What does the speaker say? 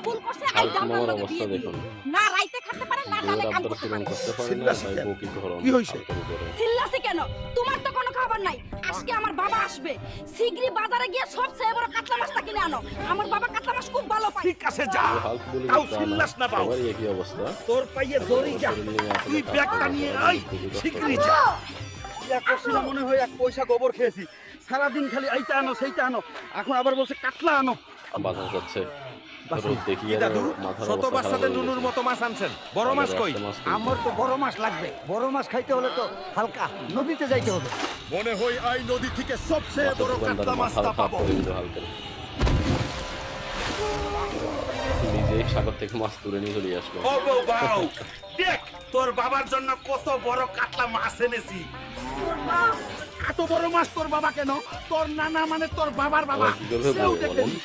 ভুল করছে আই দাম অবস্থা দেখুন না রাইতে খেতে পারে না ডালে কাম করতে পারে কি হইছে চিল্লাছি কেন তোমার তো কোনো খবর নাই আজকে আমার বাবা আসবে শিগগিরই বাজারে গিয়ে সবচেয়ে বড় কাতলা মাছটা কিনে আনো আমার বাবা কাতলা মাছ খুব ভালো পায় ঠিক আছে যা তাও চিল্লাস না বাবা একই অবস্থা তোর পাইয়ে দড়ি যা তুই ব্যাগটা নিয়ে আই শিগগিরই যা ইয়া করছিলাম মনে হয় এক পয়সা গোবর খেয়েছি সারাদিন খালি এইটা আনো সেইটা আনো এখন আবার বলছে কাতলা আনো বাজার যাচ্ছে দাদু শতবার সাথে নুনুর মতো মাছ আনছেন বড় মাছ কই আমার তো বড় মাছ লাগবে বড় মাছ খাইতে হলে তো হালকা নদীতে যাইতে হবে মনে হয় এই নদী থেকে সবচেয়ে বড় কাতলা মাছটা পাবো নিজেই সাগর থেকে মাছ তুলে নিয়ে চলে আসলো ও বাউ দেখ তোর বাবার জন্য কত বড় কাতলা মাছ এনেছি এত বড় মাছ তোর বাবা কেন তোর নানা মানে তোর বাবার বাবা কি করবে সেও বলেন? দেখেনি